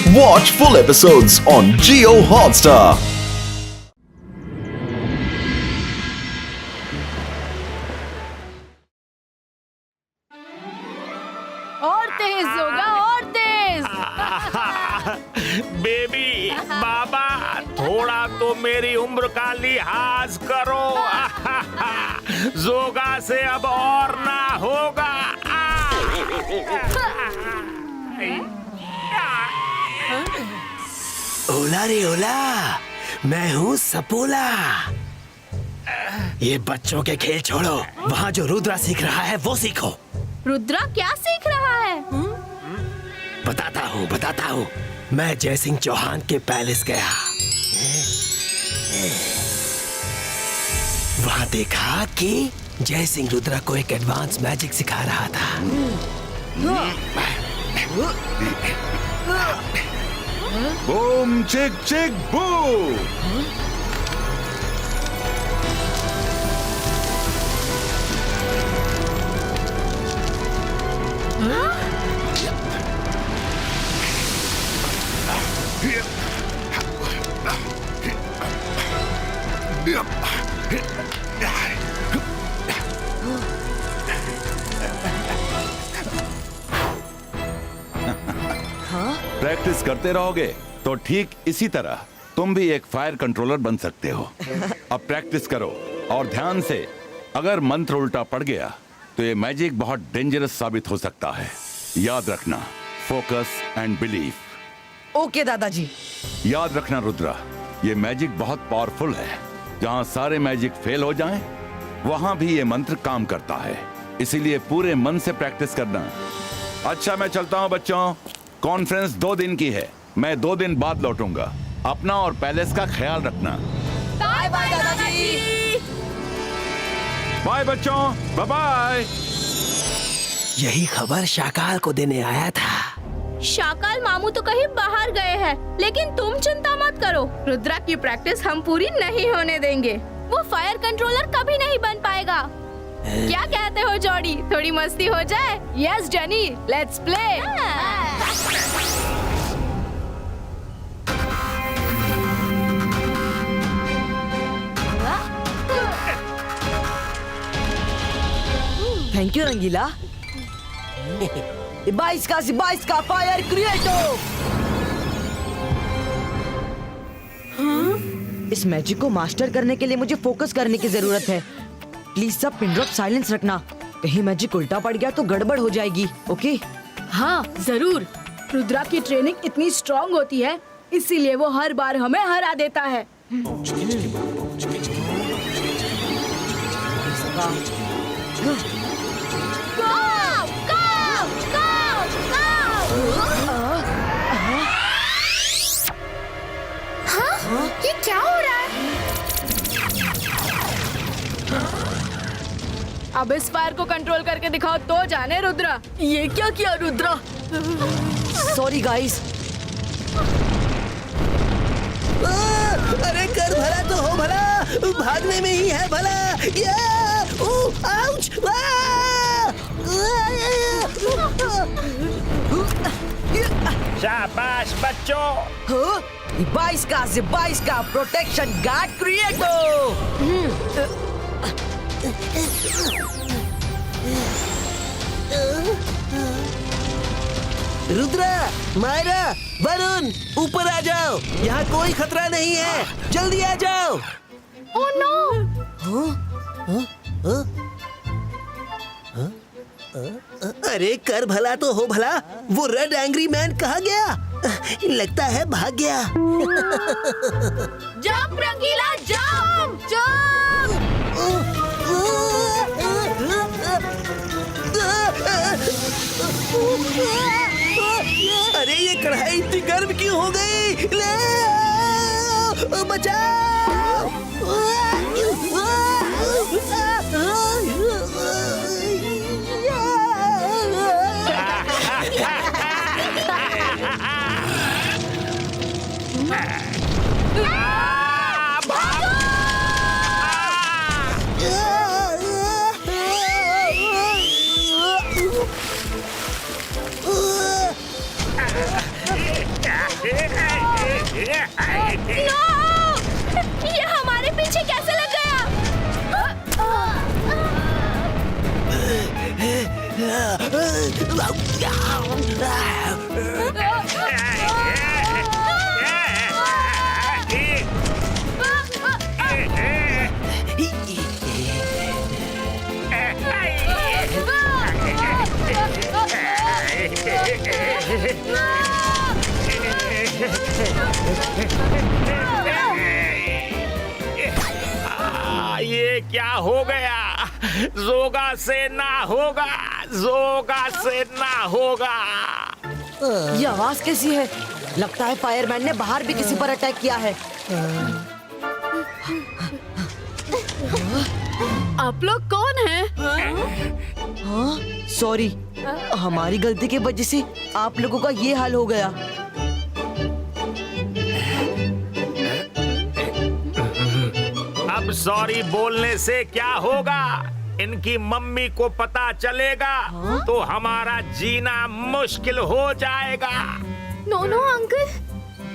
Watch full episodes on Jio Hotstar. और तेज होगा, और तेज। बेबी बाबा थोड़ा तो मेरी उम्र का लिहाज करो। जोगा से अब और ना होगा। ओला रे ओला, मैं हूँ सपोला। ये बच्चों के खेल छोड़ो, वहाँ जो रुद्रा सीख रहा है वो सीखो। रुद्रा क्या सीख रहा है? बताता हूँ। मैं जयसिंह चौहान के पैलेस गया। वहाँ देखा कि जयसिंह रुद्रा को एक एडवांस मैजिक सिखा रहा था। बूम चिक चिक बूम। प्रैक्टिस करते रहोगे तो ठीक इसी तरह तुम भी एक फायर कंट्रोलर बन सकते हो। अब प्रैक्टिस करो और ध्यान से। अगर मंत्र उल्टा पड़ गया तो ये मैजिक बहुत डेंजरस साबित हो सकता है। याद रखना, फोकस एंड बिलीफ। ओके दादाजी। याद रखना रुद्रा, ये मैजिक बहुत पावरफुल है। जहाँ सारे मैजिक फेल हो जाएं, वहाँ भी ये मंत्र काम करता है। इसीलिए पूरे मन से प्रैक्टिस करना। अच्छा मैं चलता हूँ बच्चों, कॉन्फ्रेंस 2 दिन की है। मैं 2 दिन बाद लौटूंगा। अपना और पैलेस का ख्याल रखना। बाय बाय दादाजी। बाय बच्चों, बाय बाय। यही खबर शाकाल को देने आया था। शाकाल मामू तो कहीं बाहर गए हैं, लेकिन तुम चिंता मत करो। रुद्रा की प्रैक्टिस हम पूरी नहीं होने देंगे। वो फायर कंट्रोलर कभी नहीं बन पाएगा। क्या कहते हो जॉडी, थोड़ी मस्ती हो जाए? Yes Jenny, let's play. Thank you Rangeela. 22 का फायर क्रिएटो। इस मैजिक को मास्टर करने के लिए मुझे फोकस करने की जरूरत है। प्लीज सब पिन ड्रॉप साइलेंस रखना। कहीं मैजिक उल्टा पड़ गया तो गड़बड़ हो जाएगी। ओके? हाँ जरूर। रुद्रा की ट्रेनिंग इतनी स्ट्रॉन्ग होती है, इसीलिए वो हर बार हमें हरा देता है। ये क्या हो रहा है? अब इस फायर को कंट्रोल करके दिखाओ तो जाने रुद्रा। ये क्या किया रुद्रा? Sorry guys. अरे कर भला तो हो भला, भागने में ही है भला। आउच! शाबाश बच्चों। 22 का प्रोटेक्शन गार्ड क्रिएटो। रुद्रा, मायरा, वरुण, ऊपर आ जाओ। यहाँ कोई खतरा नहीं है, जल्दी आ जाओ। Oh no! अरे कर भला तो हो भला, वो रेड एंग्री मैन कहाँ गया? लगता है भाग गया। जंप रंगीला, जंप जंप। अरे ये कढ़ाई इतनी गर्म क्यों हो गई? ले बचाओ! ये हमारे पीछे कैसे लग गया? ये क्या हो गया? जोगा से ना होगा, जोगा से ना होगा। ये आवाज कैसी है? लगता है फायरमैन ने बाहर भी किसी पर अटैक किया है। आप लोग कौन हैं? हाँ, सॉरी, हमारी गलती की वजह से आप लोगों का ये हाल हो गया। अब सॉरी बोलने से क्या होगा? इनकी मम्मी को पता चलेगा तो हमारा जीना मुश्किल हो जाएगा। नो नो अंकल,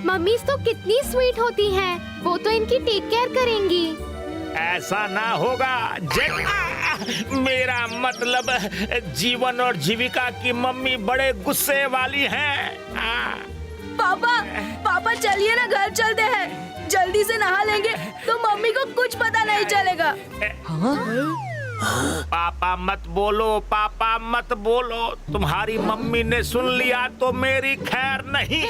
मम्मी तो कितनी स्वीट होती हैं, वो तो इनकी टेक केयर करेंगी। ऐसा ना होगा। मेरा मतलब जीवन और जीविका की मम्मी बड़े गुस्से वाली हैं। पापा चलिए ना, घर चलते हैं। जल्दी से नहा लेंगे तो मम्मी को कुछ पता नहीं चलेगा। पापा मत बोलो, पापा मत बोलो। तुम्हारी मम्मी ने सुन लिया तो मेरी खैर नहीं।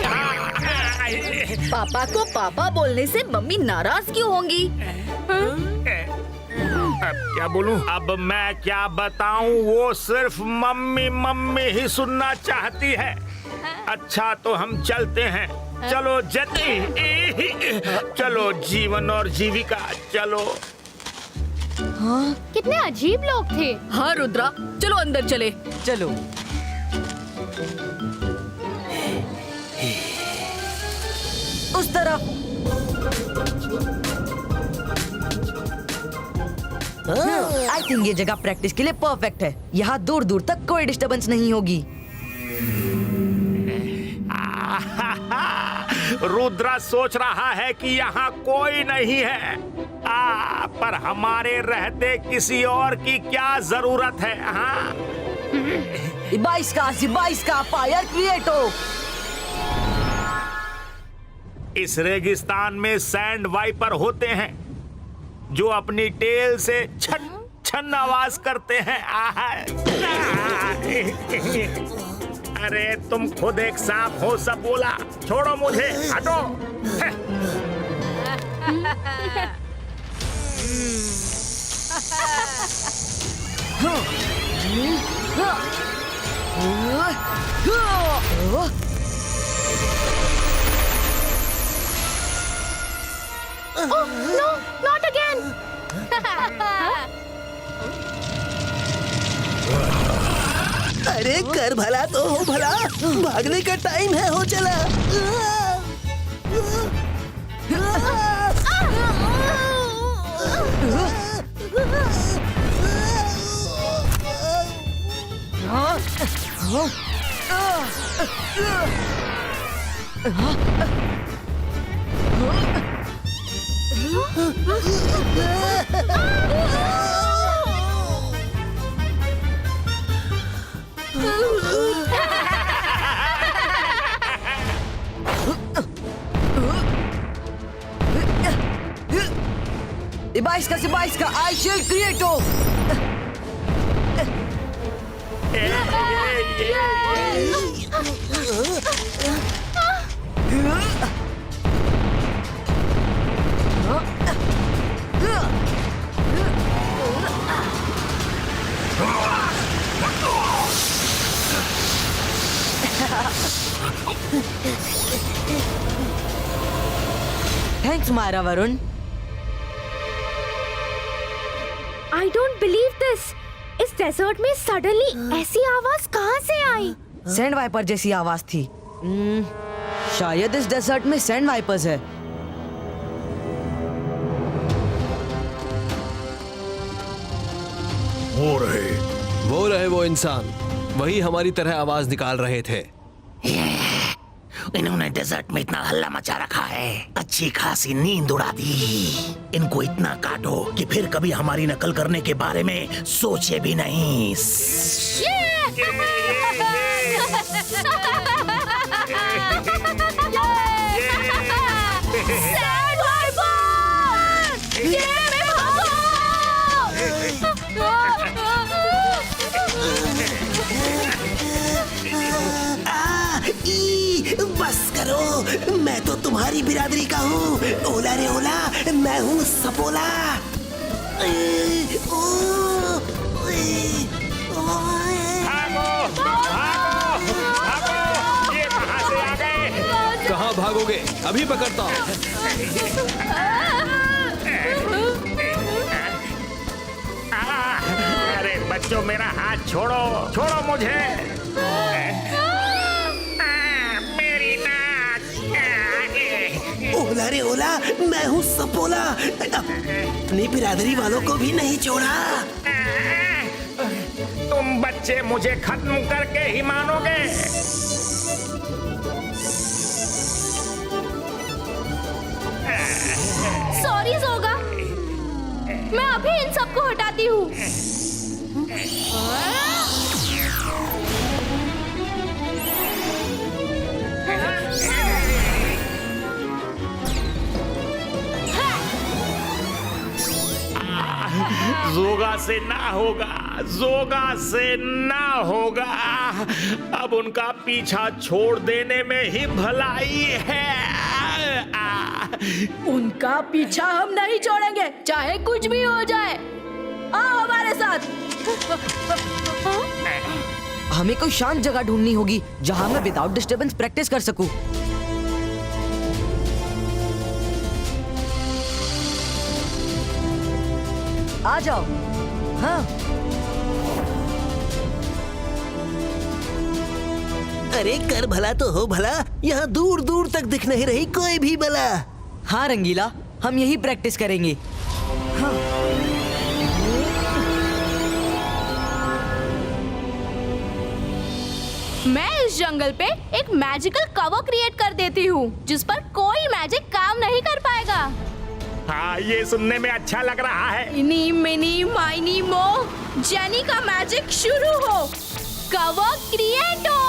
पापा को पापा बोलने से मम्मी नाराज क्यों होंगी? अब क्या बोलूं? अब मैं क्या बताऊं? वो सिर्फ मम्मी मम्मी ही सुनना चाहती है। अच्छा तो हम चलते हैं। चलो जल्दी, चलो जीवन और जीविका, चलो। कितने अजीब लोग थे। हाँ रुद्रा, चलो अंदर चले। चलो। उस तरफ। आई थिंक ये जगह प्रैक्टिस के लिए परफेक्ट है। यहाँ दूर दूर तक कोई डिस्टरबेंस नहीं होगी। रुद्रा सोच रहा है कि यहाँ कोई नहीं है। पर हमारे रहते किसी और की क्या जरूरत है? हाँ, 22 का फायर क्रिएट हो। इस रेगिस्तान में सैंड वाइपर होते हैं जो अपनी टेल से छन छन आवाज करते हैं। अरे तुम खुद एक सांप हो, सब बोला। छोड़ो मुझे, हटो। Oh, no, not again. अरे कर भला तो हो भला, भागने का टाइम है, हो चला। बाईस का आई शेल क्रिएट हो। Thanks Myra Varun. I don't believe this. इस डेजर्ट में सडनली ऐसी आवाज कहाँ से आई? सैंड वाइपर जैसी आवाज थी। शायद इस डेजर्ट में सैंड वाइपर्स है। वो इंसान वही हमारी तरह आवाज निकाल रहे थे। इन्होंने डेजर्ट में इतना हल्ला मचा रखा है, अच्छी खासी नींद उड़ा दी। इनको इतना काटो कि फिर कभी हमारी नकल करने के बारे में सोचे भी नहीं। बस करो, मैं तो तुम्हारी बिरादरी का हूँ। ओला रे ओला, मैं हूँ सपोला। भागो भागो भागो, ये कहाँ से आ गए? कहाँ भागोगे? अभी पकड़ता हूँ। अरे बच्चों, मेरा हाथ छोड़ो, छोड़ो मुझे। मेरी नाक। ओला रे ओला, मैं हूँ सपोला। अपनी बिरादरी वालों को भी नहीं छोड़ा। तुम बच्चे मुझे खत्म करके ही मानोगे। सॉरी जोगा, मैं अभी इन सबको हटाती हूँ। जोगा से ना होगा, जोगा से ना होगा। अब उनका पीछा छोड़ देने में ही भलाई है। उनका पीछा हम नहीं छोड़ेंगे, चाहे कुछ भी हो जाए। आओ हमारे साथ। हमें कोई शांत जगह ढूंढनी होगी जहाँ मैं विदाउट डिस्टरबेंस प्रैक्टिस कर सकूं। आ जाओ। हाँ, अरे कर भला तो हो भला, यहाँ दूर दूर तक दिख नहीं रही कोई भी बला। हाँ रंगीला, हम यही प्रैक्टिस करेंगे। हाँ। मैं इस जंगल पे एक मैजिकल कवर क्रिएट कर देती हूँ, जिस पर कोई मैजिक काम नहीं कर पाएगा। हाँ, ये सुनने में अच्छा लग रहा है। इनी मिनी माइनी मो, जेनी का मैजिक शुरू हो। कवर क्रिएट हो।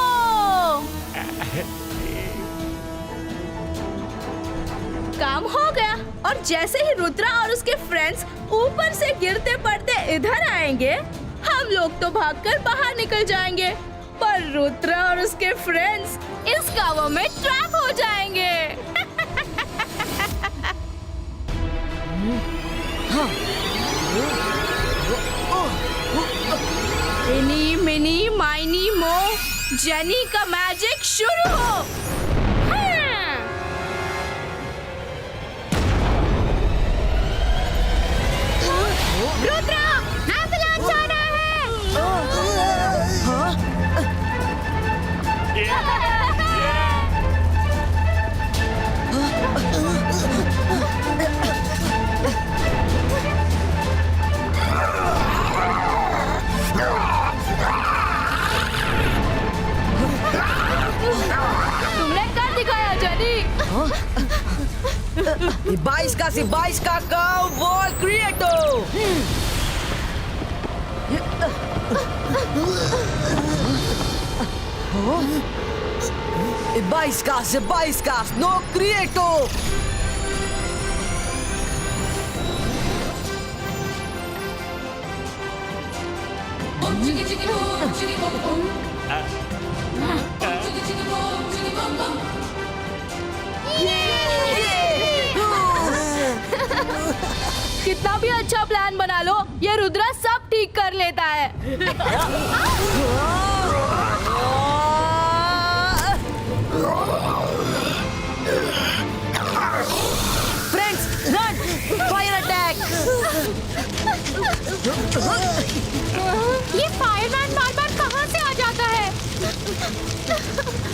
काम हो गया। और जैसे ही रुद्रा और उसके फ्रेंड्स ऊपर से गिरते पड़ते इधर आएंगे, हम लोग तो भागकर बाहर निकल जाएंगे, पर रुद्रा और उसके फ्रेंड्स इस कवर में ट्रैप हो जाएंगे। इनी मिनी माइनी मो, जेनी का मैजिक शुरू हो। हाँ। रुद्रा, एम्बुलेंस आना है। तुमने कर दिखाया जेनी। 22 का वॉल क्रिएटो। 22 का नो क्रिएटो। कितना भी अच्छा प्लान बना लो, ये रुद्रा सब ठीक कर लेता है। Friends, run! Fire attack! ये फायरमैन बार-बार कहाँ से आ जाता है?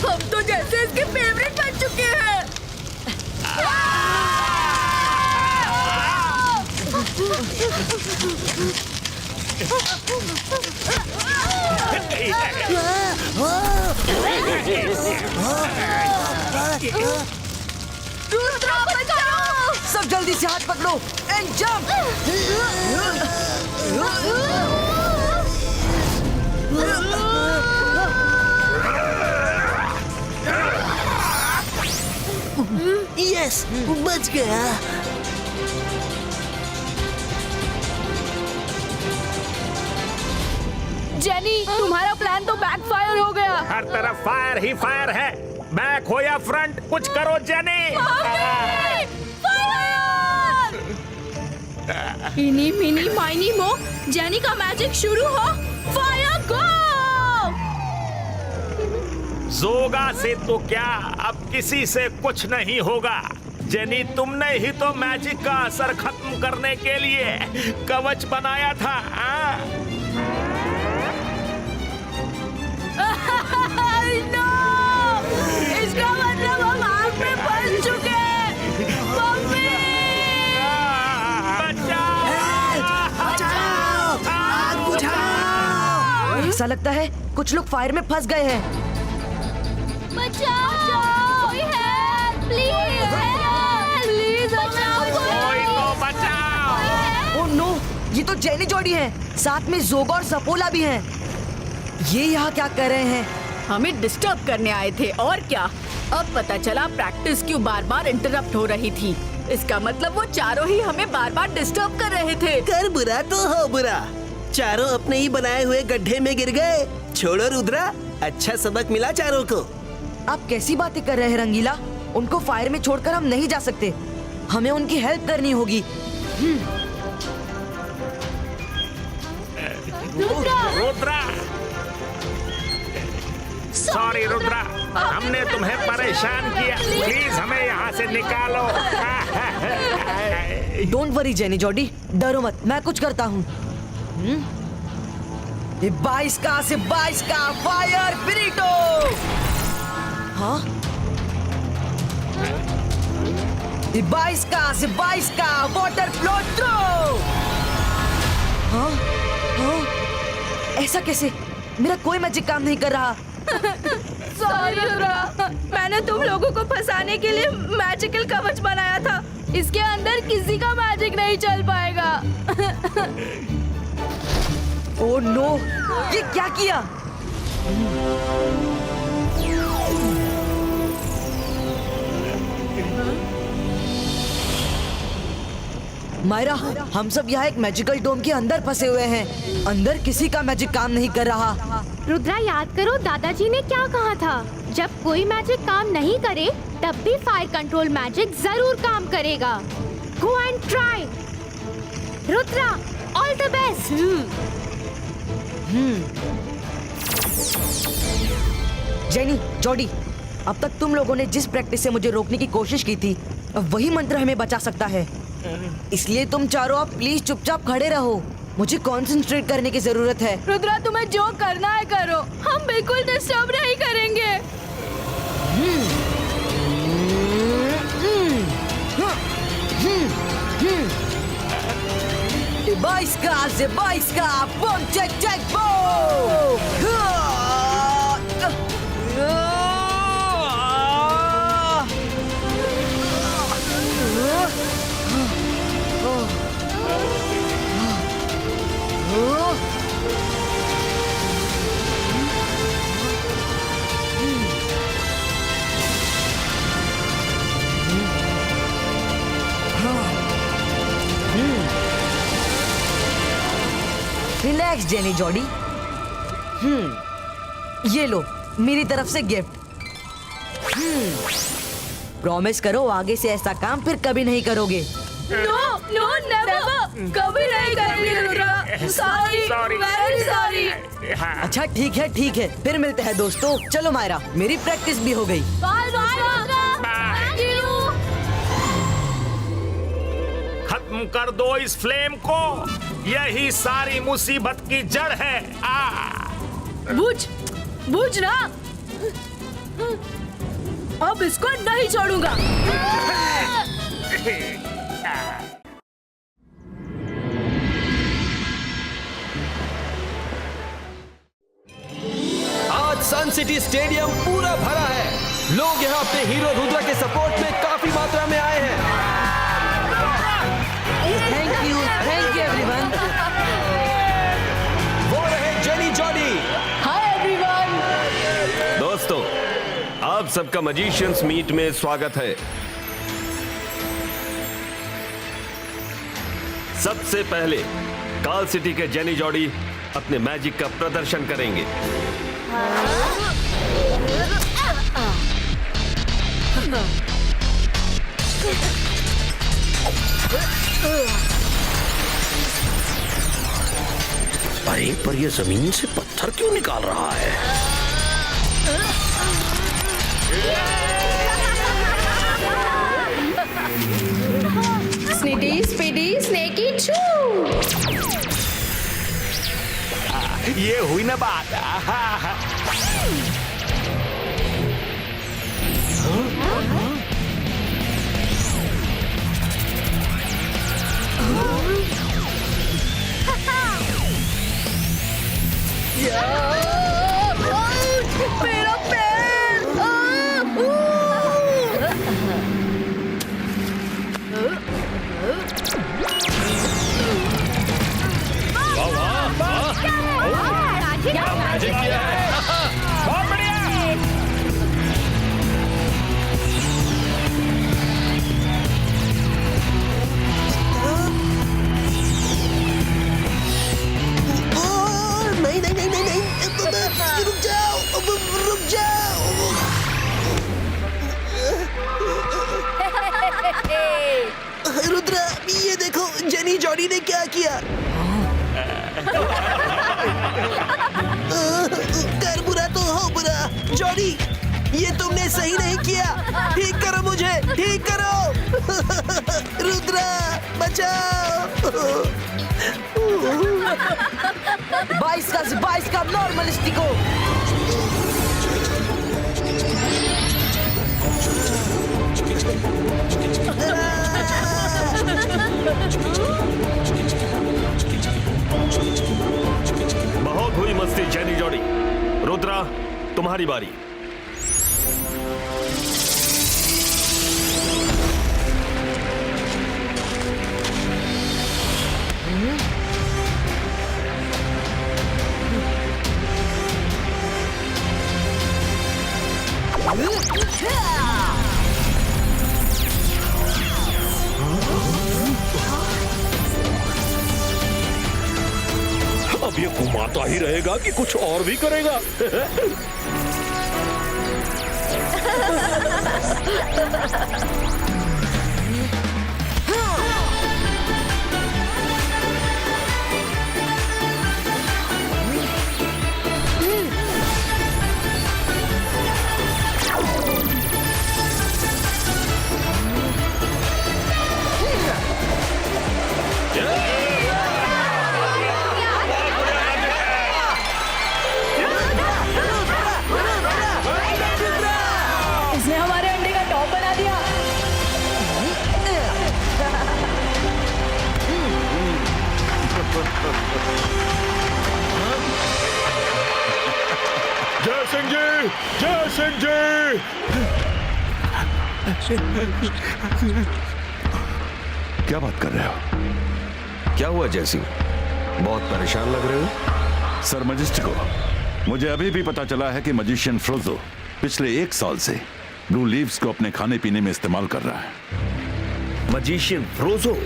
हम तो जैसे इसके फेवरेट बन चुके हैं। रुद्रा बचाओ! सब जल्दी से हाथ पकड़ो एंड जंप। यस, बच गया। जेनी, तुम्हारा प्लान तो बैकफायर हो गया। हर तरफ फायर ही फायर है। बैक हो या फ्रंट, कुछ करो जेनी। इनी मिनी माइनी मो, जेनी का मैजिक शुरू हो। फायर गो! जोगा से तो क्या, अब किसी से कुछ नहीं होगा। जेनी, तुमने ही तो मैजिक का असर खत्म करने के लिए कवच बनाया था। नो! इसका मतलब हम आग में फंस चुके हैं। मम्मी! ऐसा लगता है कुछ लोग फायर में फंस गए हैं। बचाओ! कोई हेल्प! Please help! प्लीज बचाओ! कोई तो बचाओ! ओह नो, ये तो जेनी जोड़ी है। साथ में जोगा और सपोला भी हैं। ये यहाँ क्या कर रहे हैं? हमें डिस्टर्ब करने आए थे और क्या। अब पता चला प्रैक्टिस क्यों बार बार इंटरप्ट हो रही थी। इसका मतलब वो चारों ही हमें बार बार डिस्टर्ब कर रहे थे। कर बुरा तो हो बुरा, चारों अपने ही बनाए हुए गड्ढे में गिर गए। छोड़ो रुद्रा, अच्छा सबक मिला चारों को। आप कैसी बातें कर रहे हैं रंगीला? उनको फायर में छोड़कर हम नहीं जा सकते। हमें उनकी हेल्प करनी होगी। रुद्रा, सॉरी रुद्रा, हमने तुम्हें परेशान किया। प्लीज हमें यहाँ से निकालो। डोंट वरी जेनी जॉडी, डरो मत, मैं कुछ करता हूँ। 22 का फायर ब्रिटो। हाँ, 22 का वाटर फ्लो थ्रो। हाँ, हाँ, ऐसा कैसे? मेरा कोई मैजिक काम नहीं कर रहा। सॉरी रुद्रा, मैंने तुम लोगों को फंसाने के लिए मैजिकल कवच बनाया था। इसके अंदर किसी का मैजिक नहीं चल पाएगा। ओह नो, ये क्या किया? मायरा, हम सब यहाँ एक मैजिकल डोम के अंदर फंसे हुए हैं। अंदर किसी का मैजिक काम नहीं कर रहा। रुद्रा, याद करो दादाजी ने क्या कहा था। जब कोई मैजिक काम नहीं करे तब भी फायर कंट्रोल मैजिक जरूर काम करेगा। Go and try. Rudra, all the best. Jenny, Jordi, अब तक तुम लोगों ने जिस प्रैक्टिस से मुझे रोकने की कोशिश की थी, अब वही मंत्र हमें बचा सकता है। इसलिए तुम चारों अब प्लीज चुपचाप खड़े रहो। मुझे कंसंट्रेट करने की जरूरत है। रुद्रा, तुम्हें जो करना है करो, हम बिल्कुल डिस्टर्ब नहीं करेंगे। 22 का बम चेक चेक बो। Relax jenny Jordi. ये लो मेरी तरफ से गिफ्ट। प्रॉमिस करो आगे से ऐसा काम फिर कभी नहीं करोगे। नो नो नेवर, कभी नहीं करेंगे रुद्रा। Sorry, very sorry. अच्छा ठीक है, फिर मिलते हैं दोस्तों। चलो मायरा, मेरी प्रैक्टिस भी हो गई। Bye thank you. खत्म कर दो इस फ्लेम को, यही सारी मुसीबत की जड़ है। बुझ ना, अब इसको नहीं छोड़ूंगा। आज सन सिटी स्टेडियम पूरा भरा है। लोग यहाँ अपने हीरो रुद्रा सबका मजिशियंस मीट में स्वागत है। सबसे पहले काल सिटी के जेनी जॉडी अपने मैजिक का प्रदर्शन करेंगे। अरे पर ये जमीन से पत्थर क्यों निकाल रहा है? स्नीटी स्पीडी स्नेकी चू। ये हुई ना बात। मेरा पैर। मैजिक किया है। बहुत बढ़िया। नहीं नहीं नहीं नहीं नहीं, रुक जाओ, रुक जाओ। रुद्रा, ये देखो जेनी जॉडी ने क्या किया। कर बुरा तो हो बुरा। जॉडी, ये तुमने सही नहीं किया। ठीक करो मुझे, ठीक करो। रुद्रा, बचाओ। 22 का नॉर्मलिस्टिको। बहुत हुई मस्ती जेनी जॉडी। रुद्रा, तुम्हारी बारी। अब ये घुमाता ही रहेगा कि कुछ और भी करेगा? इसने हमारे अंडे का टॉप बना दिया। जय सिंह जी, जय सिंह जी। क्या बात कर रहे हो? क्या हुआ जय सिंह? बहुत परेशान लग रहे हो। सर मजिस्टिको, मुझे अभी भी पता चला है कि मजिशियन फ्रोजो पिछले 1 साल से ब्लू लीव्स को अपने खाने पीने में इस्तेमाल कर रहा है। मजिशियन फ्रोजो,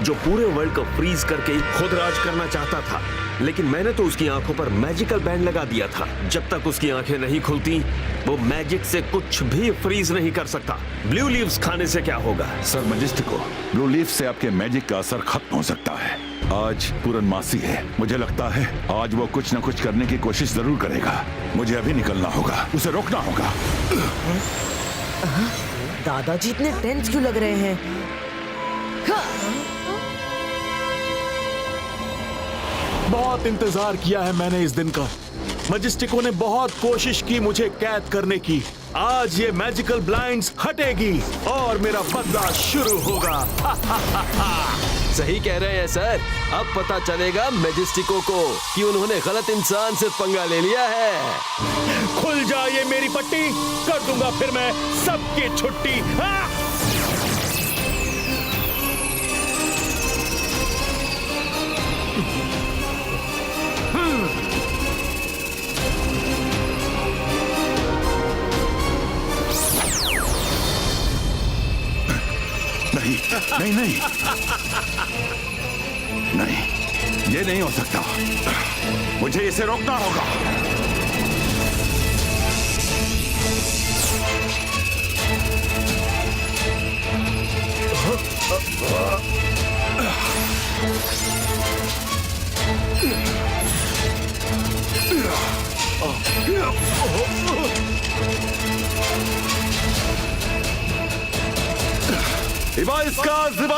जो पूरे वर्ल्ड को फ्रीज करके खुद राज करना चाहता था, लेकिन मैंने तो उसकी आंखों पर मैजिकल बैंड लगा दिया था। जब तक उसकी आंखें नहीं खुलती, वो मैजिक से कुछ भी फ्रीज नहीं कर सकता। ब्लू लीव्स खाने से क्या होगा? सर मजिस्टिको, ब्लू लीफ से आपके मैजिक का असर खत्म हो सकता है। आज पूर्णमासी है, मुझे लगता है आज वो कुछ न कुछ करने की कोशिश जरूर करेगा। मुझे अभी निकलना होगा, उसे रोकना होगा। दादाजी इतने टेंस क्यों लग रहे हैं? बहुत इंतजार किया है मैंने इस दिन का। मजिस्टिको ने बहुत कोशिश की मुझे कैद करने की। आज ये मैजिकल ब्लाइंड्स हटेगी और मेरा बदला शुरू होगा। सही कह रहे हैं सर। अब पता चलेगा मैजिस्टिको को कि उन्होंने गलत इंसान से पंगा ले लिया है। खुल जाए मेरी पट्टी, कर दूंगा फिर मैं सबकी छुट्टी। नहीं नहीं नहीं नहीं, ये नहीं हो सकता। मुझे इसे रोकना होगा।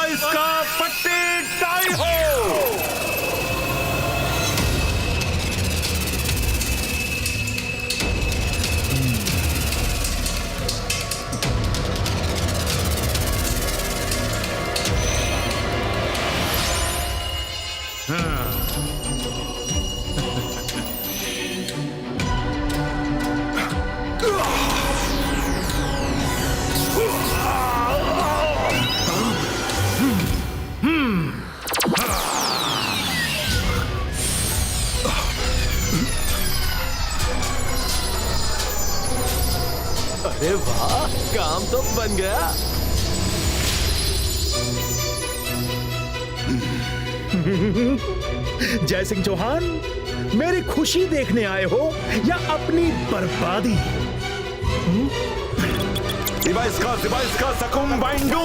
इसका पट्टी टाई हो। अरे वाह, काम तो बन गया। जय सिंह चौहान, मेरी खुशी देखने आए हो या अपनी बर्बादी? इसका सकुम बाइंडू।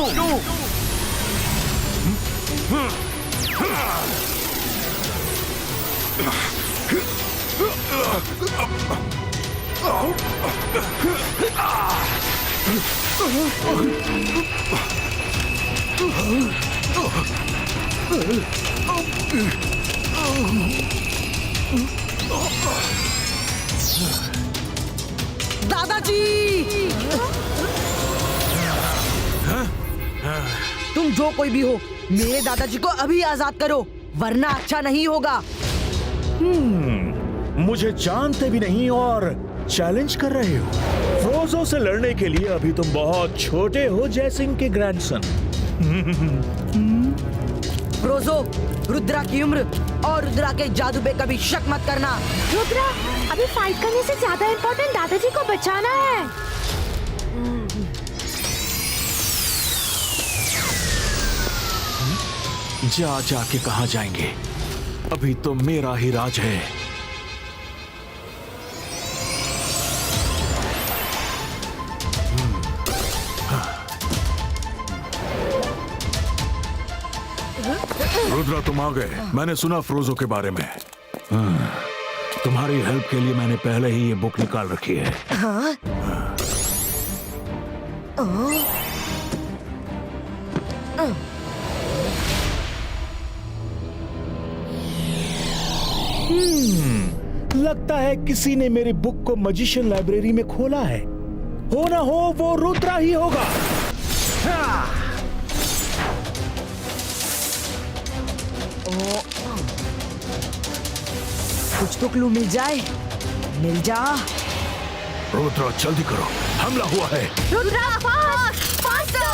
दादाजी, तुम जो कोई भी हो, मेरे दादाजी को अभी आजाद करो, वरना अच्छा नहीं होगा। मुझे जानते भी नहीं और चैलेंज कर रहे हो। फ्रोजो से लड़ने के लिए अभी तुम बहुत छोटे हो, जय सिंह के ग्रैंडसन। फ्रोजो, रुद्रा की उम्र और रुद्रा के जादू पे कभी शक मत करना। रुद्रा, अभी फाइट करने से ज्यादा इम्पोर्टेंट दादाजी को बचाना है। जा जाके कहां जाएंगे? अभी तो मेरा ही राज है। रुद्रा, तुम आ गए। मैंने सुना फ्रोजो के बारे में। तुम्हारी हेल्प के लिए मैंने पहले ही ये बुक निकाल रखी है। लगता है किसी ने मेरी बुक को मजिशियन लाइब्रेरी में खोला है। हो ना हो वो रुद्रा ही होगा। कुछ तो क्लू मिल जाए। मिल जा। रुद्रा, जल्दी करो, हमला हुआ है। Rudra, fast, faster.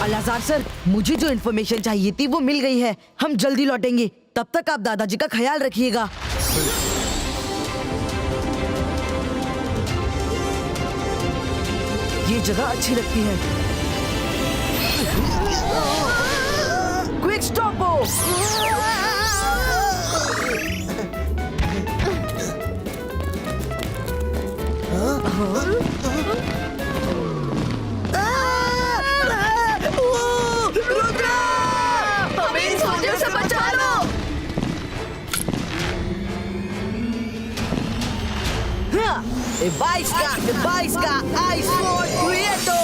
Alazar sir, मुझे जो इन्फॉर्मेशन चाहिए थी वो मिल गई है। हम जल्दी लौटेंगे। तब तक आप दादाजी का ख्याल रखिएगा। ये जगह अच्छी लगती है। क्विक स्टॉप हो। Baisca, Ice Sword Prieto!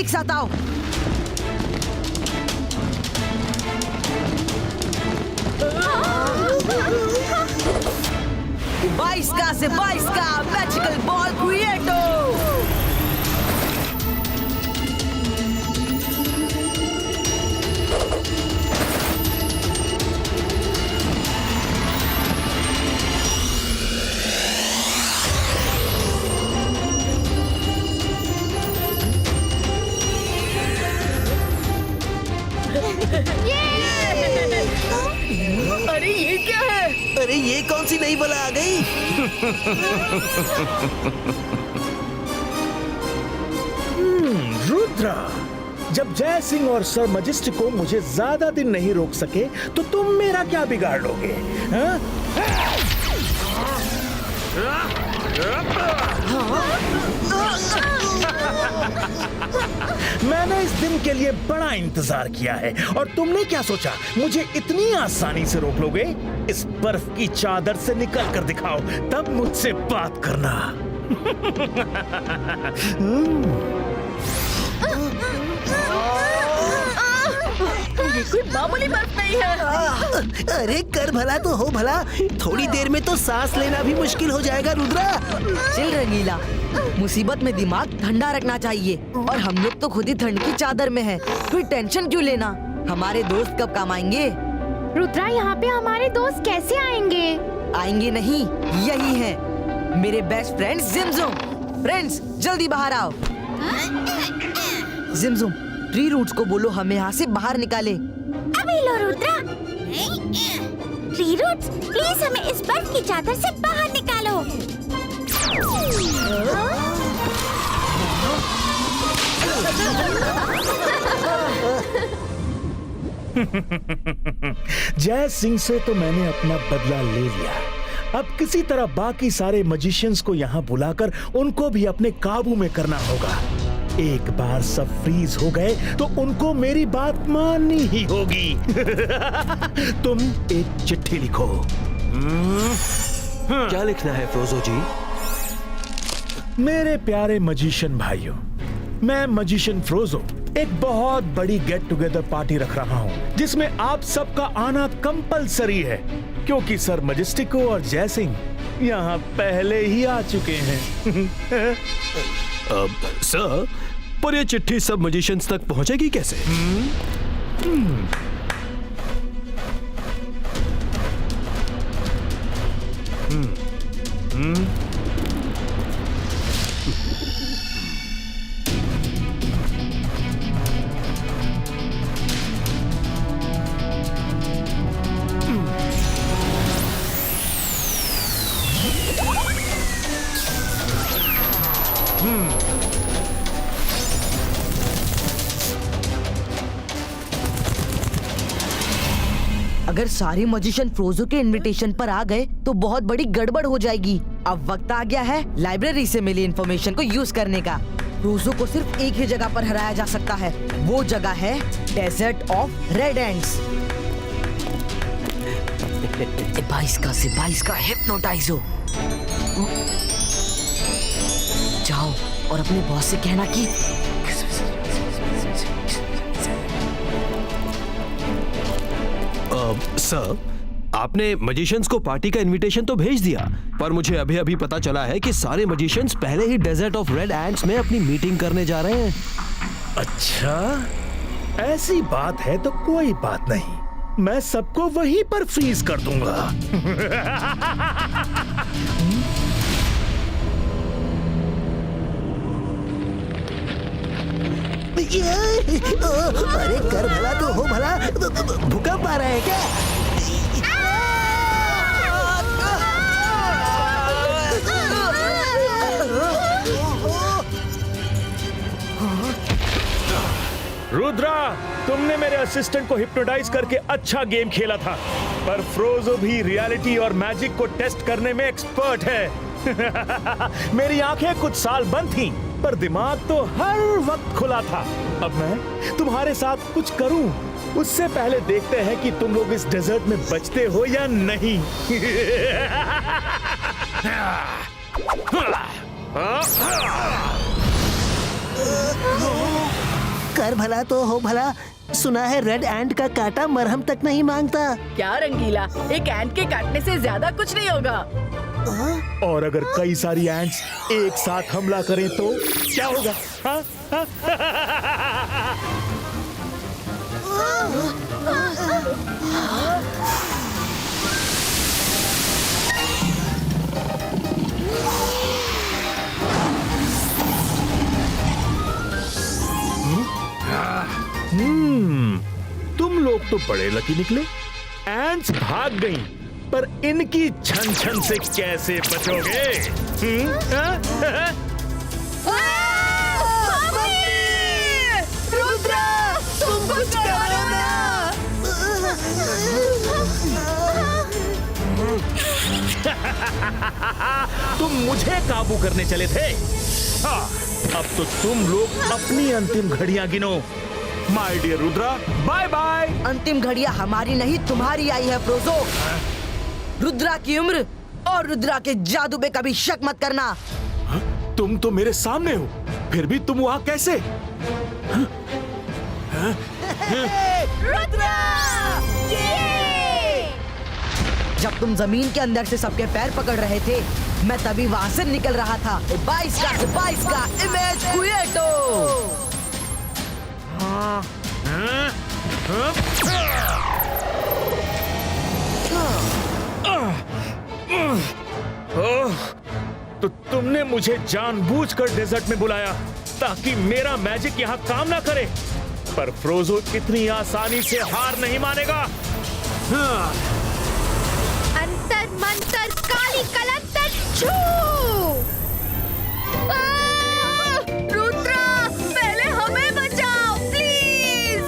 एक साथ आओ। बाईस से 22 का मैजिकल बॉल क्रिएटो। अरे ये क्या है? अरे ये कौन सी नई बला आ गई? रुद्रा, जब जय सिंह और सर मजिस्टिको मुझे ज्यादा दिन नहीं रोक सके तो तुम मेरा क्या बिगाड़ लोगे? हाँ? मैंने इस दिन के लिए बड़ा इंतजार किया है और तुमने क्या सोचा मुझे इतनी आसानी से रोक लोगे? इस बर्फ की चादर से निकल कर दिखाओ, तब मुझसे बात करना। ये कोई मामूली बात नहीं है। अरे कर भला तो हो भला, थोड़ी देर में तो सांस लेना भी मुश्किल हो जाएगा रुद्रा। चिल रंगीला, मुसीबत में दिमाग ठंडा रखना चाहिए और हम लोग तो खुद ही ठंड की चादर में हैं। फिर टेंशन क्यों लेना? हमारे दोस्त कब काम आएंगे? रुद्रा, यहाँ पे हमारे दोस्त कैसे आएंगे? आएंगे नहीं, यही हैं मेरे बेस्ट फ्रेंड्स जिमजुम। फ्रेंड्स जल्दी बाहर आओ। जिमजुम, ट्री रूट्स को बोलो हमें यहाँ से बाहर निकाले। अभी लो रुद्रा। ट्री रूट्स, प्लीज हमें इस बर्फ की चादर से बाहर निकालो। जय सिंह से तो मैंने अपना बदला ले लिया। अब किसी तरह बाकी सारे मजिशियंस को यहाँ बुलाकर उनको भी अपने काबू में करना होगा। एक बार सब फ्रीज हो गए तो उनको मेरी बात माननी ही होगी। तुम एक चिट्ठी लिखो। क्या लिखना है फ्रोजो जी? मेरे प्यारे मजिशियन भाइयों, मैं मजिशियन फ्रोजो एक बहुत बड़ी गेट टुगेदर पार्टी रख रहा हूँ जिसमें आप सबका आना कंपलसरी है, क्योंकि सर मजिस्टिको और जय सिंह यहाँ पहले ही आ चुके हैं। सर, पर ये चिट्ठी सब मजिशियंस तक पहुंचेगी कैसे? अगर सारे मजिशियन फ्रोजो के इनविटेशन पर आ गए तो बहुत बड़ी गड़बड़ हो जाएगी। अब वक्त आ गया है लाइब्रेरी से मिली इन्फॉर्मेशन को यूज करने का। फ्रोजो को सिर्फ एक ही जगह पर हराया जा सकता है, वो जगह है डेजर्ट ऑफ रेड एंड्स। 22 का हिप्नोटाइज हो। जाओ और अपने बॉस से कहना कि सर, आपने मजिशियंस को पार्टी का इनविटेशन तो भेज दिया, पर मुझे अभी अभी पता चला है कि सारे मजिशियंस पहले ही डेजर्ट ऑफ रेड एंड्स में अपनी मीटिंग करने जा रहे हैं। अच्छा, ऐसी बात है तो कोई बात नहीं, मैं सबको वहीं पर फ्रीज कर दूंगा। अरे कर भला तो हो भला, भूकंप आ रहा है क्या? रुद्रा, तुमने मेरे असिस्टेंट को हिप्नोटाइज करके अच्छा गेम खेला था, पर फ्रोजो भी रियलिटी और मैजिक को टेस्ट करने में एक्सपर्ट है। मेरी आंखें कुछ साल बंद थीं, पर दिमाग तो हर वक्त खुला था। अब मैं तुम्हारे साथ कुछ करूं उससे पहले देखते हैं कि तुम लोग इस डेजर्ट में बचते हो या नहीं। कर भला तो हो भला। सुना है रेड एंट का कांटा मरहम तक नहीं मांगता। क्या रंगीला, एक एंट के काटने से ज्यादा कुछ नहीं होगा। और अगर कई सारी एंट्स एक साथ हमला करें तो क्या होगा? हाँ? तुम लोग तो बड़े लकी निकले। एंट्स भाग गई, पर इनकी छन छन से कैसे बचोगे? रुद्रा, तुम कुछ करो ना। तुम मुझे काबू करने चले थे। हाँ, अब तो तुम लोग अपनी अंतिम घड़ियां गिनो। My dear Rudra, bye bye. अंतिम घड़ियां हमारी नहीं तुम्हारी आई है फ्रोजो। रुद्रा की उम्र और रुद्रा के जादू पे कभी शक मत करना। तुम तो मेरे सामने हो, फिर भी तुम वहां कैसे? रुद्रा! जब तुम जमीन के अंदर से सबके पैर पकड़ रहे थे, मैं तभी वहां से निकल रहा था। 22 का इमेज क्रिएटो। तो तुमने मुझे जानबूझकर डेजर्ट में बुलाया ताकि मेरा मैजिक यहाँ काम ना करे, पर फ्रोजो इतनी आसानी से हार नहीं मानेगा। अंतर मंतर काली कलंतर छू। रुद्रा, पहले हमें बचाओ प्लीज।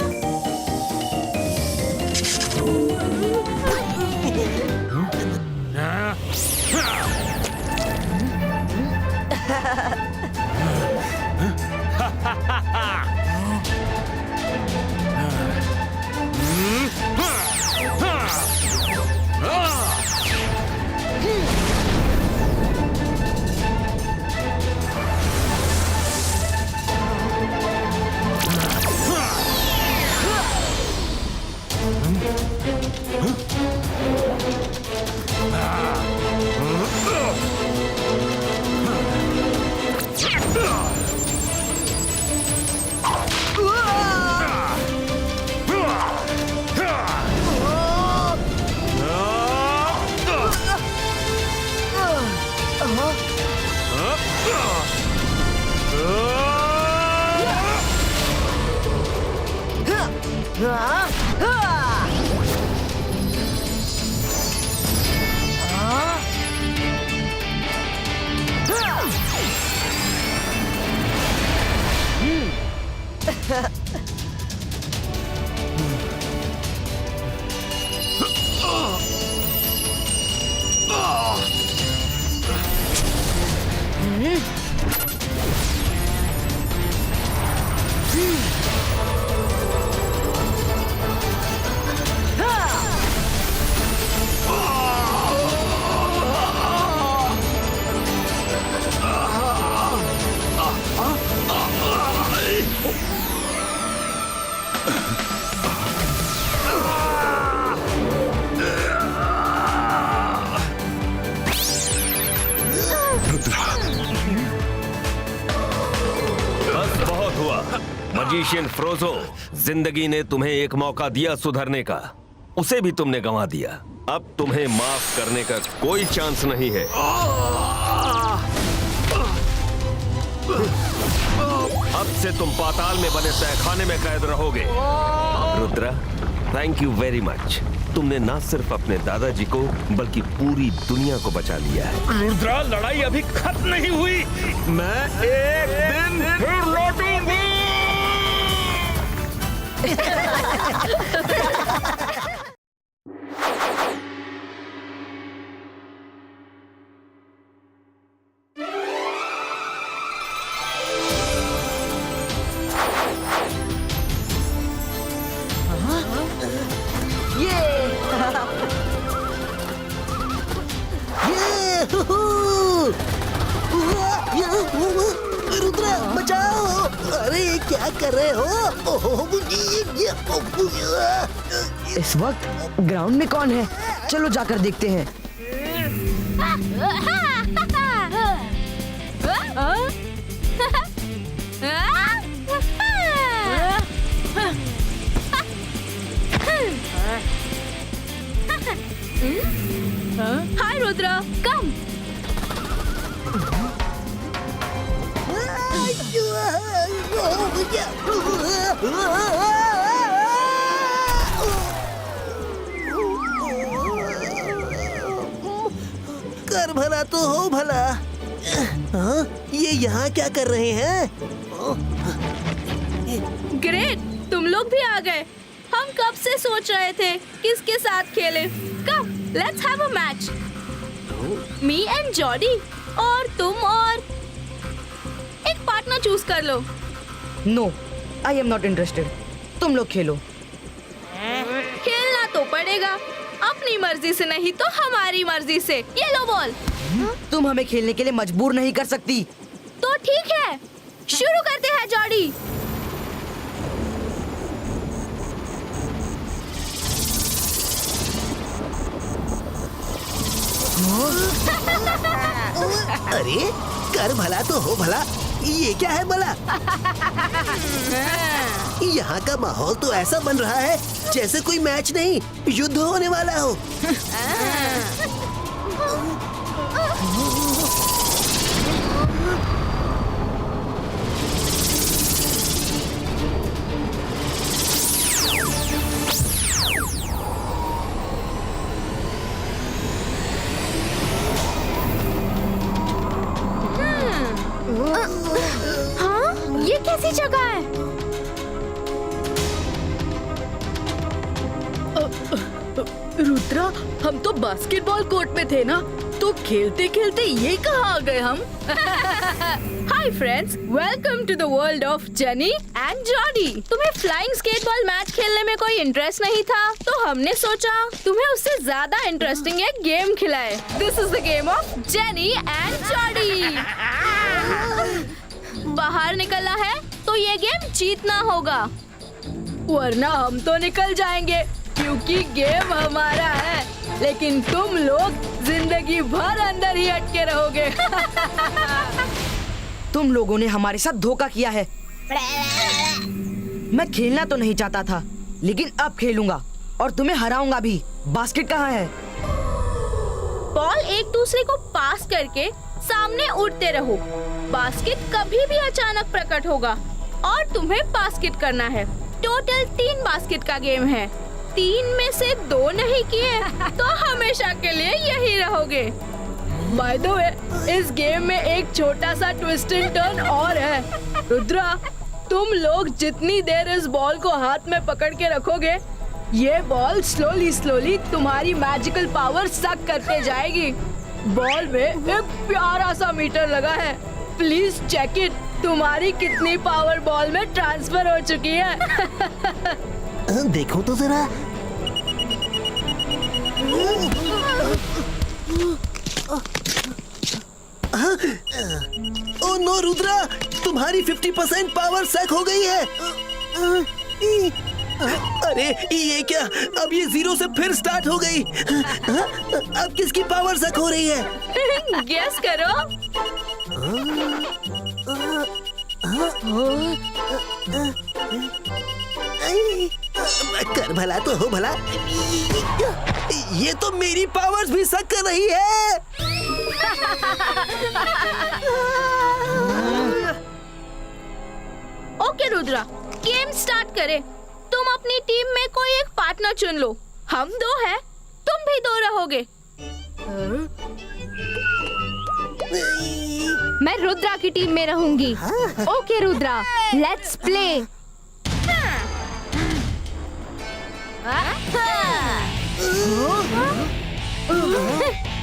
मैजिशियन फ्रोजो, जिंदगी ने तुम्हें एक मौका दिया सुधरने का, उसे भी तुमने गंवा दिया। अब तुम्हें माफ करने का कोई चांस नहीं है। अब से तुम पाताल में बने तहखाने में कैद रहोगे। Rudra, thank you very much. तुमने ना सिर्फ अपने दादाजी को बल्कि पूरी दुनिया को बचा लिया है। रुद्रा, लड़ाई अभी खत्म नहीं हुई। मैं एक दिन फिर लौटूंगा। रुद्रा, बचाओ। अरे क्या कर रहे हो? इस वक्त ग्राउंड में कौन है? चलो जाकर देखते हैं। हाय रुद्रा, कम। कर भला तो हो भला। हाँ? ये यहाँ क्या कर रहे हैं? ग्रेट, तुम लोग भी आ गए। हम कब से सोच रहे थे किसके साथ खेलें। Come, let's have a match. Me and Jodie, और तुम और एक पार्टनर चूज कर लो। No, I am not interested. तुम लोग खेलो। खेलना तो पड़ेगा, अपनी मर्जी से नहीं तो हमारी मर्जी से। ये लो बॉल। तुम हमें खेलने के लिए मजबूर नहीं कर सकती। तो ठीक है, शुरू करते हैं जॉडी। अरे कर भला तो हो भला। ये क्या है भला? यहाँ का माहौल तो ऐसा बन रहा है जैसे कोई मैच नहीं, युद्ध होने वाला हो। हाँ, ये कैसी जगह है? रुद्रा, हम तो बास्केटबॉल कोर्ट में थे ना, तो खेलते खेलते ये कहाँ आ गए हम? Hi friends, welcome to the world of Jenny and Jodie. तुम्हें फ्लाइंग स्केटबॉल मैच खेलने में कोई इंटरेस्ट नहीं था, तो हमने सोचा तुम्हें उससे ज्यादा इंटरेस्टिंग एक गेम खिलाए। This is the game of Jenny and Jordi. बाहर निकलना है तो ये गेम जीतना होगा, वरना हम तो निकल जाएंगे, क्योंकि गेम हमारा है, लेकिन तुम लोग जिंदगी भर अंदर ही अटके रहोगे। तुम लोगों ने हमारे साथ धोखा किया है। मैं खेलना तो नहीं चाहता था, लेकिन अब खेलूंगा और तुम्हें हराऊंगा भी। बास्केट कहाँ है? बॉल एक दूसरे को पास करके सामने उड़ते रहो। बास्केट कभी भी अचानक प्रकट होगा और तुम्हें बास्केट करना है। टोटल 3 बास्केट का गेम है। 3 में से 2 नहीं किए तो हमेशा के लिए यही रहोगे। बाय द वे, इस गेम में एक छोटा सा ट्विस्ट एंड टर्न और है। रुद्रा, तुम लोग जितनी देर इस बॉल को हाथ में पकड़ के रखोगे, ये बॉल स्लोली तुम्हारी मैजिकल पावर सक करते जाएगी। बॉल में एक प्यारा सा मीटर लगा है, प्लीज चेक इट। तुम्हारी कितनी पावर बॉल में ट्रांसफर हो चुकी है। देखो तो जरा। ओ नो रुद्रा, तुम्हारी 50% पावर सक हो गई है। अरे ये क्या? अब ये 0 से फिर स्टार्ट हो गई। अब किसकी पावर सक हो रही है? गेस करो। कर भला तो हो भला। ये तो मेरी पावर्स भी सक कर रही है। ओके रुद्रा, गेम स्टार्ट करें। तुम अपनी टीम में कोई एक पार्टनर चुन लो। हम 2 हैं, तुम भी 2 रहोगे। मैं रुद्रा की टीम में रहूंगी। Okay Rudra, let's play.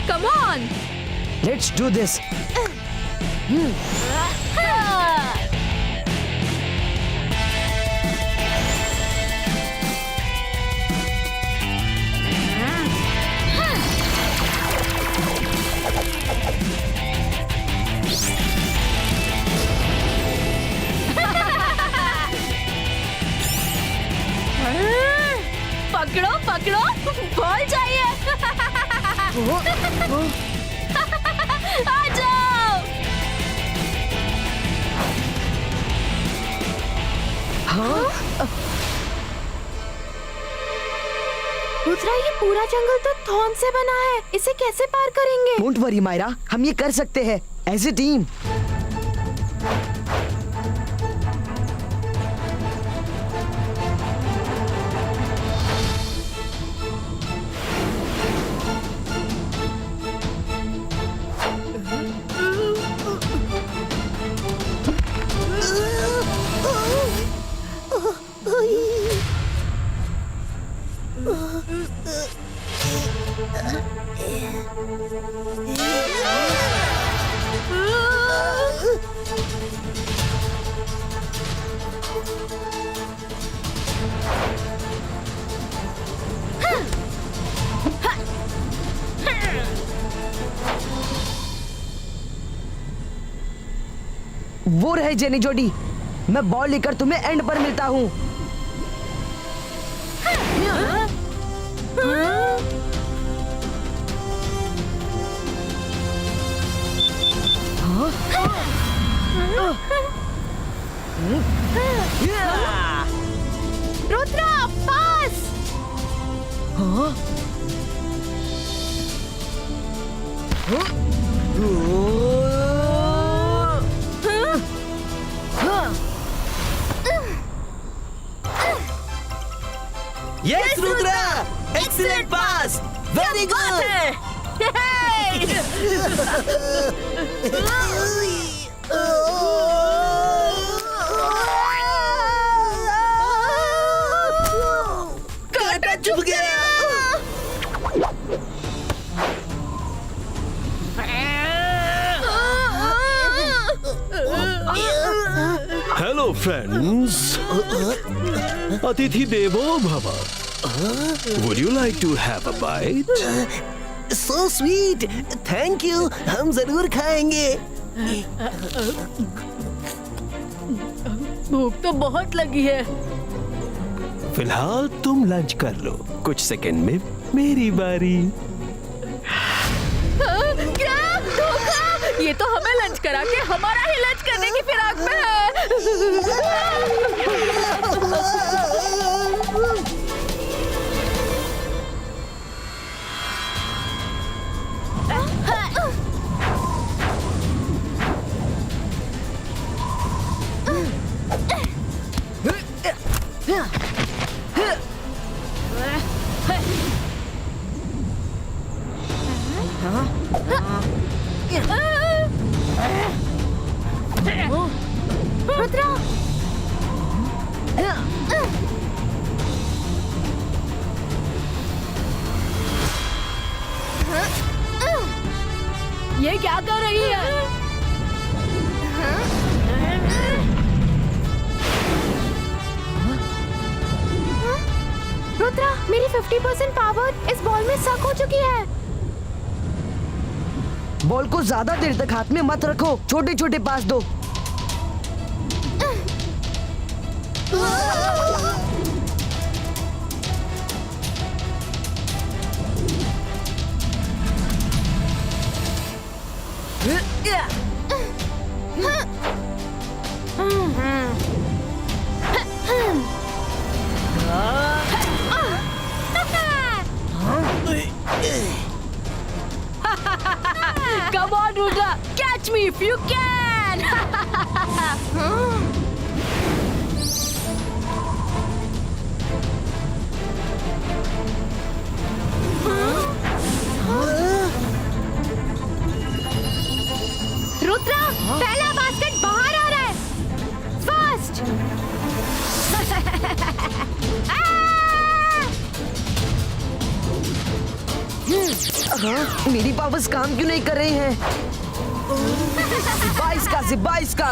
Come on, let's do this. आ जाओ। रुद्रा, ये पूरा जंगल तो थॉर्न से बना है, इसे कैसे पार करेंगे? डोंट वरी मायरा, हम ये कर सकते हैं एज ए टीम। वो रहे जेनी जोडी, मैं बॉल लेकर तुम्हें एंड पर मिलता हूँ। रुद्रा, पास। यस रुद्रा, एक्सीलेंट पास, वेरी गुड। कांटा चुभ गया। हेलो फ्रेंड्स, अतिथि देवो भव। Would you like to have a bite? So sweet, thank you, हम जरूर खाएंगे। भूख तो बहुत लगी है। फिलहाल तुम लंच कर लो, कुछ सेकंड में मेरी बारी। क्या धोखा? ये तो हमें लंच करा के हमारा ही लंच करने की फिराक में है। रुद्रा, ये क्या कर रही है? रुद्रा, मेरी 50% पावर इस बॉल में सक हो चुकी है। बॉल को ज्यादा देर तक हाथ में मत रखो, छोटे छोटे पास दो। Come on, Rudra, catch me if you can. Rudra, पहला बास्केट बाहर आ रहा है। फास्ट। मेरी पावर्स काम क्यों नहीं कर रही हैं? 22 का से 22 का।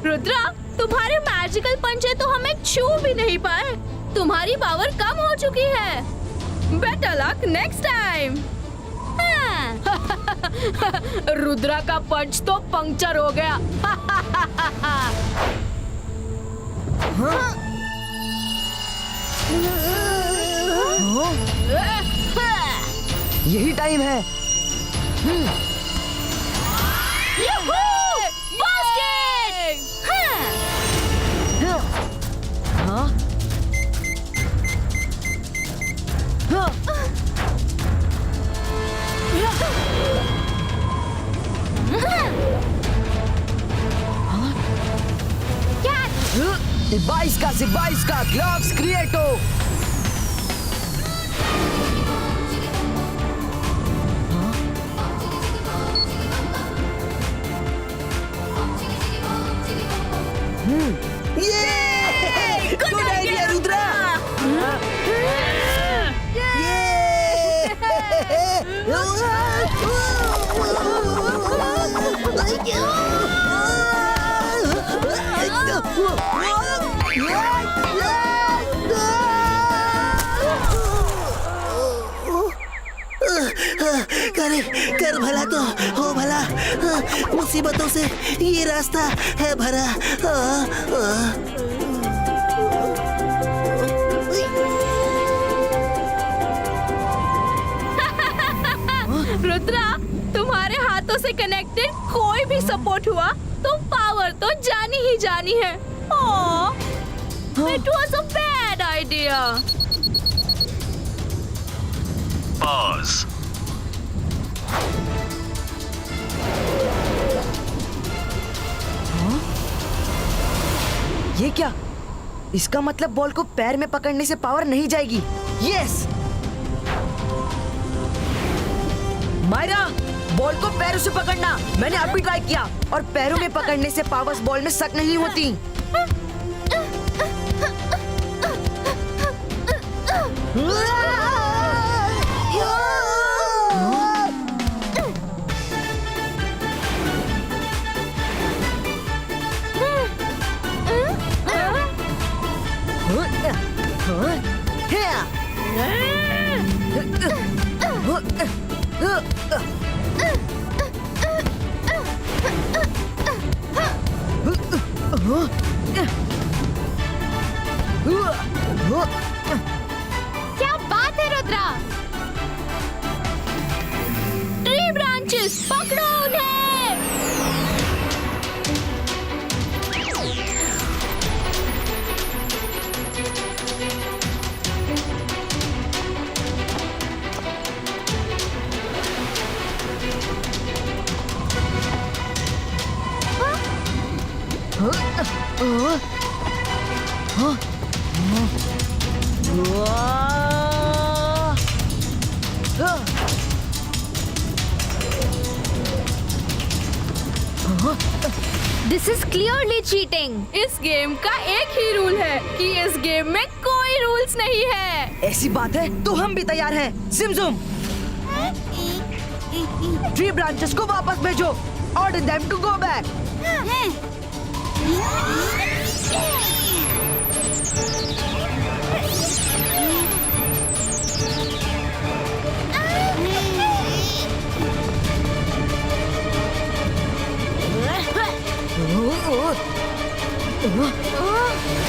रुद्रा, तुम्हारे मैजिकल पंचे तो हमें छू भी नहीं पाए। तुम्हारी पावर कम हो चुकी है। Better luck next time. Rudra का पंच तो पंक्चर हो गया। यही टाइम है। बास्केट! हाँ? हाँ? Zibais का ग्लव्स क्रिएटो। Good idea Rudra. कर भला तो हो भला, मुसीबतों से ये रास्ता है भरा। रुद्रा, तुम्हारे हाथों से कनेक्टेड कोई भी सपोर्ट हुआ तो पावर तो जानी ही जानी है। It was a bad idea. Pause. ये क्या? इसका मतलब बॉल को पैर में पकड़ने से पावर नहीं जाएगी। यस! मायरा, बॉल को पैरों से पकड़ना। मैंने अभी ट्राई किया और पैरों में पकड़ने से पावर्स बॉल में सक नहीं होती। क्या बात है रुद्रा? ट्री ब्रांचेस पकड़ो उन्हें। This is clearly cheating. इस गेम का एक ही रूल है कि इस गेम में कोई रूल्स नहीं है। ऐसी बात है तो हम भी तैयार हैं। जिमजुम, ट्री ब्रांचेस को वापस भेजो। Order them to go back.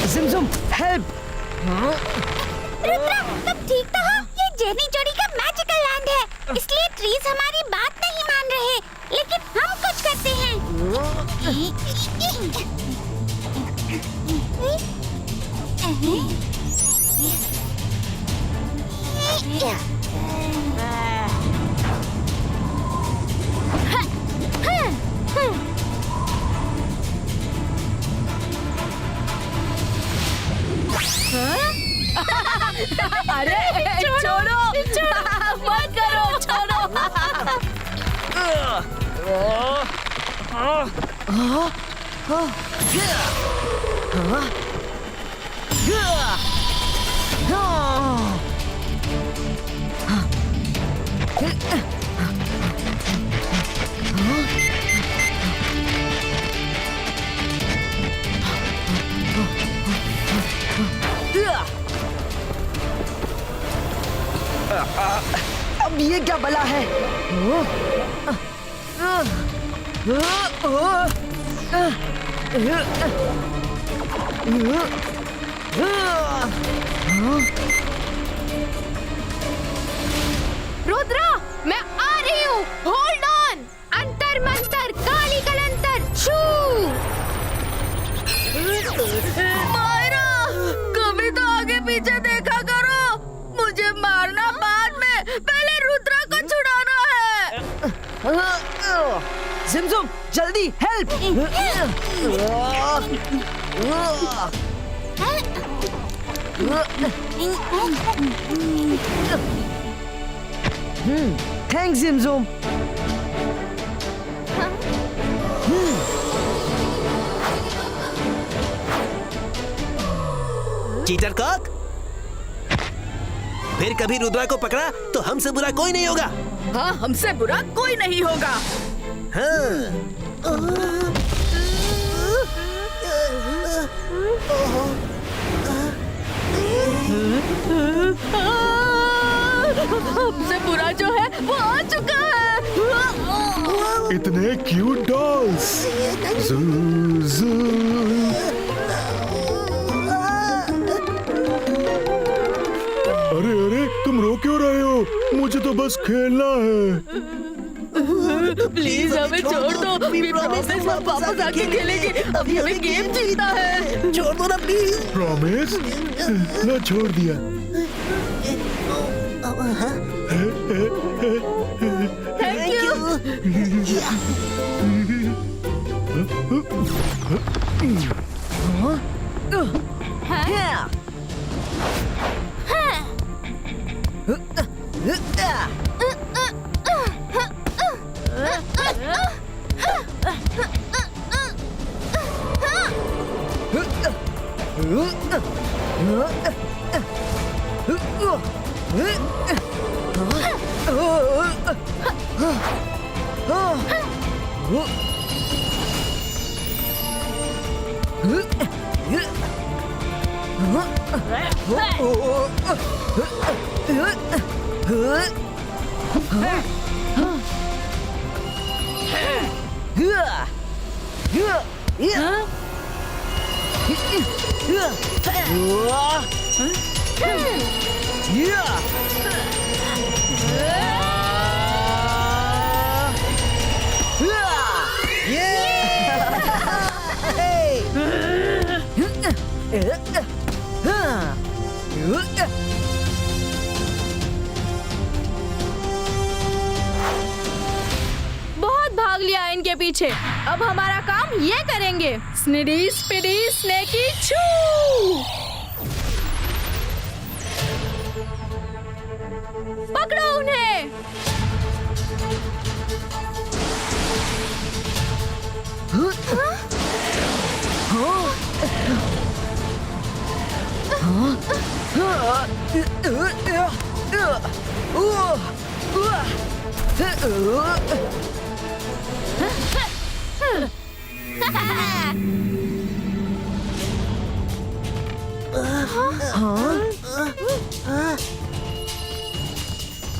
Jimjum, help! Rudra, तुम ठीक तो हो? ये जेनी जोड़ी का मैजिकल लैंड है, इसलिए ट्रीज हमारी बात नहीं मान रहे, लेकिन हम कुछ करते हैं। अरे छोड़ो, मत करो, छोड़ो। अब ये क्या बला है? रुद्रा, मैं आ रही हूँ। Hold on. अंतर मंतर काली कलंतर छू। मायरा, कभी तो आगे पीछे देखा करो। मुझे मारना बाद में, पहले रुद्रा को छुड़ाना है। जिमजुम, जल्दी हेल्प! थैंक्स जिमजुम। चीटर कॉक, फिर कभी रुद्रा को पकड़ा तो हमसे बुरा कोई नहीं होगा। हाँ, हमसे बुरा कोई नहीं होगा। हमसे बुरा जो है वो आ चुका है। इतने क्यूट डॉल्स। अरे अरे, तुम रो क्यों रहे हो? मुझे तो बस खेलना है। प्लीज हमें छोड़ दो। We promise हम वापस आके खेलेंगे। अभी हमें गेम जीतना है। छोड़ दो ना प्लीज। प्रॉमिस? ना छोड़ दिया। Thank you. बहुत भाग लिया इनके पीछे। अब हमारा काम ये करेंगे। स्निडी स्पिडी स्नेकी छू। पकड़ो उन्हें।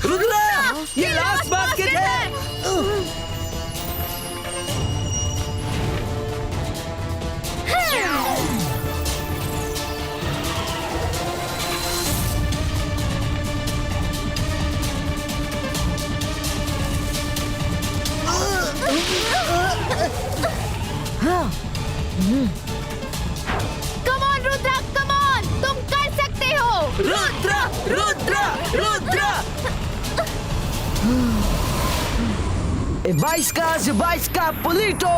रुद्रा, ये लास्ट बास्केट है। Come on Rudra, come on, तुम कर सकते हो। रुद्रा, रुद्रा, रुद्रा। Baisca Polito!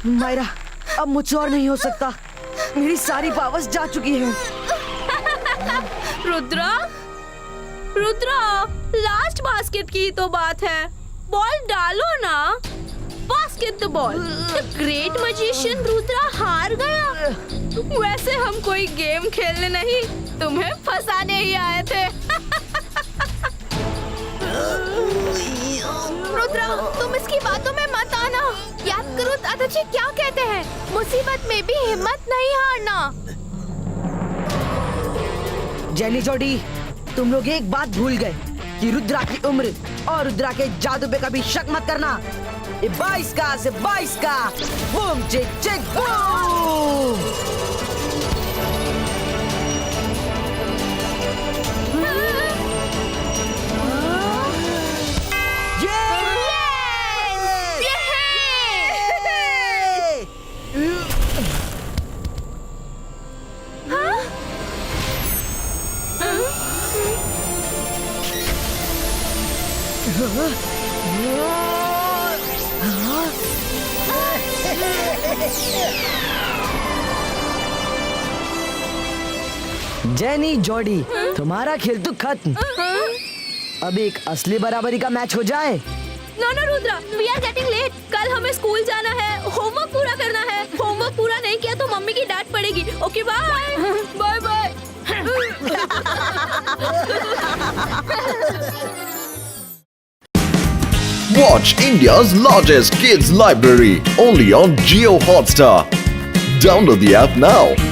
मायरा, अब मुझसे और नहीं हो सकता। मेरी सारी पावर्स जा चुकी हैं। रुद्रा, रुद्रा, लास्ट बास्केट की तो बात है, बॉल डालो ना। Basket the ball. The great magician Rudra हार गया। वैसे हम कोई गेम खेलने नहीं, तुम्हें फंसाने ही आए थे। रुद्रा, तुम इसकी बातों में मत आना। याद करो दादाजी क्या कहते हैं, मुसीबत में भी हिम्मत नहीं हारना। जेनी जॉडी, तुम लोग एक बात भूल गए कि रुद्रा की उम्र और रुद्रा के जादू पे कभी शक मत करना। ये 22 का से 22 का बूम चिक चिक बूम। जेनी जॉडी, तुम्हारा खेल तो खत्म। अब एक असली बराबरी का मैच हो जाए। No no Rudra, we are getting late. कल हमें स्कूल जाना है, होमवर्क पूरा करना है। होमवर्क पूरा नहीं किया तो मम्मी की डांट पड़ेगी। Okay bye. Bye bye. Watch India's largest kids library only on Jio Hotstar. Download the app now.